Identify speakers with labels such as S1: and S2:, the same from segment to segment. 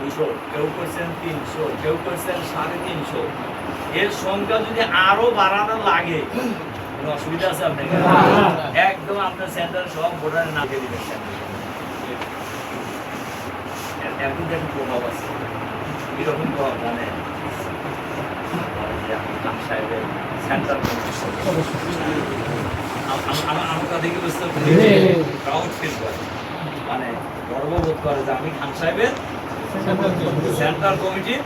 S1: 200, কেউ করছেন 300, কেউ করছেন 350। এর সংখ্যা যদি আরো বাড়ানো লাগে কোনো অসুবিধা আছে আপনার? একদম আপনার সেন্টার সব ভোটারের নাম দিয়ে দিবেন। এখন দেখুন প্রভাব আছে, এরকম প্রভাব জানেন সাহেবের সেন্টার আমার কথা কি বুঝতে প্রাউড ফিল করে, মানে গর্ববোধ করে যে আমি খান সাহেবের সেন্ট্রাল কমিটির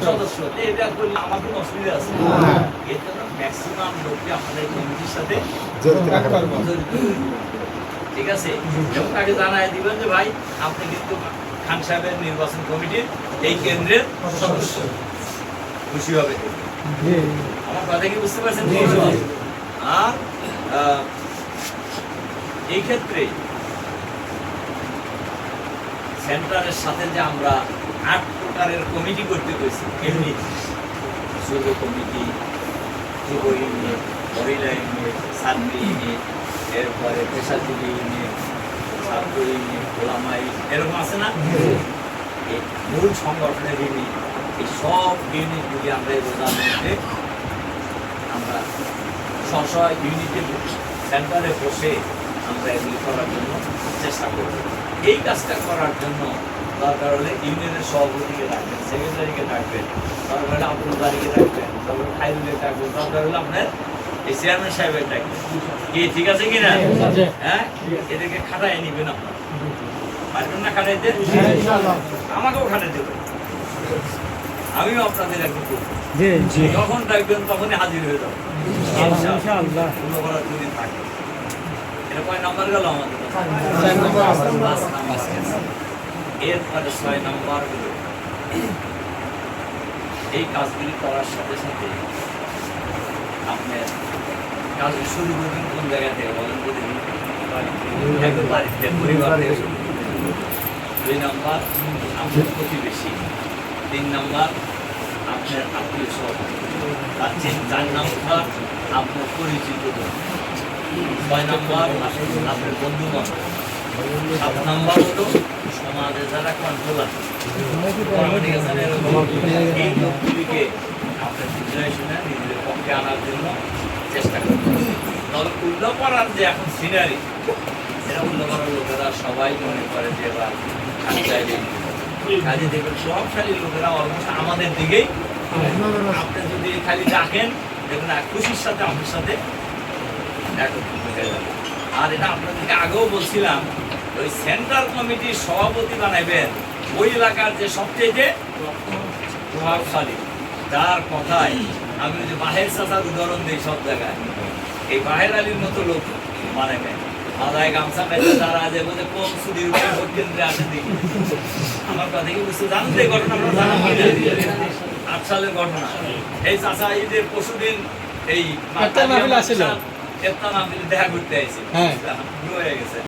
S1: সদস্য। এটা করলে আমার কোনো অসুবিধা আছে? এর জন্য ম্যাক্সিমাম লোককে আমাদের কমিটির সাথে ঠিক আছে, এবং তাকে জানাই দিবেন যে ভাই আপনি কিন্তু খান সাহেবের নির্বাচন কমিটির এই কেন্দ্রের সদস্য। খুশি হবে। আমার কথা কি বুঝতে পারছেন? আর এই ক্ষেত্রে সেন্টারের সাথে যে আমরা 8 প্রকারের কমিটি করতে পেরেছি, এমনি যুব কমিটি, যুব ইউনিট, মহিলা ইউনিট, ছাত্রী ইউনিট, এরপরে পেশাজীবী ইউনিট, ছাত্র ইউনিট, ওলামা ইউনিট, এরকম আছে না? এই মূল সংগঠনের ইউনিট, এই সব ইউনিটগুলি আমরা এই রোজার মধ্যে আমরা স্ব ইউনিটে সেন্টারে বসে আমরা এগুলি করার জন্য চেষ্টা করব। এই কাজটা করার জন্য দরকার হলে ইউনিয়নের সভাপতিকে ডাকবেন, সেক্রেটারিকে ডাকবেন, দরকার হলে আব্দুলবাড়িকে ডাকবেন, দরকার খাইরুলকে ডাকবেন, দরকার হলে আপনার এই চেয়ারম্যান সাহেবের ডাকবেন। কি ঠিক আছে কিনা? হ্যাঁ, এদেরকে খাটাই নিবেন আপনার, পারবেন না খাটাইতে? আমাকেও খাটাই দেবেন, আমিও আপনাদের একটু করবো। যখন ডাকবেন তখনই হাজির হয়ে যাবো ইনশাআল্লাহ। কোনো করার যদি থাকে এটা কয় নাম্বার গেল আমাদের? 5 নাম্বার। এরপরে 6 নাম্বার হলো এই কাজগুলি করার সাথে সাথে আপনার কাজ শুরু করবেন কোন জায়গা থেকে বলেন? একদম বাড়িতে, পরিবার থেকে শুরু করবেন। 2 নাম্বার আপনার প্রতিবেশী, 3 নাম্বার আপনার আত্মীয় স্বজন, 4 নাম্বার আপনার পরিচিত, 6 নাম্বার আপনার বন্ধু বান্ধব, 7 নাম্বার হলো সমাজে যারা কন্ট্রোলার, এই লোকগুলিকে আপনার সিচুয়েশনে নিজেদের পক্ষে আনার জন্য চেষ্টা করতে হবে। তবে উল্টো করার যে এখন সিনারি, এরা উল্টো করার লোকেরা সবাই মনে করে যে এবার কাজে দেখবেন প্রভাবশালী লোকেরা অলমোস্ট আমাদের দিকেই। আপনি যদি খালি ডাকেন দেখবেন খুশির সাথে আমার সাথে একত্রিত হয়ে যাবে। আর এটা আপনাদেরকে আগেও বলছিলাম, ওই সেন্ট্রাল কমিটির সভাপতি বানাইবেন ওই এলাকার যে সবচেয়ে প্রভাবশালী, যার কথায় আমি যে বাহের চাচার উদাহরণ দিই সব জায়গায়, এই বাহের আলীর মতো লোক বানাইবেন। মাথায় গামছা পেতে যারা আছে বলতে কোন সুদীর উপরে ভোট কেন্দ্রে আসে দেখি। আমার কথা কি বুঝতে জানতে ঘটনা 8 সালের ঘটনা। এই চাচা ঈদের পরশুদিন এই দেখা করতে আইছে, হয়ে গেছে।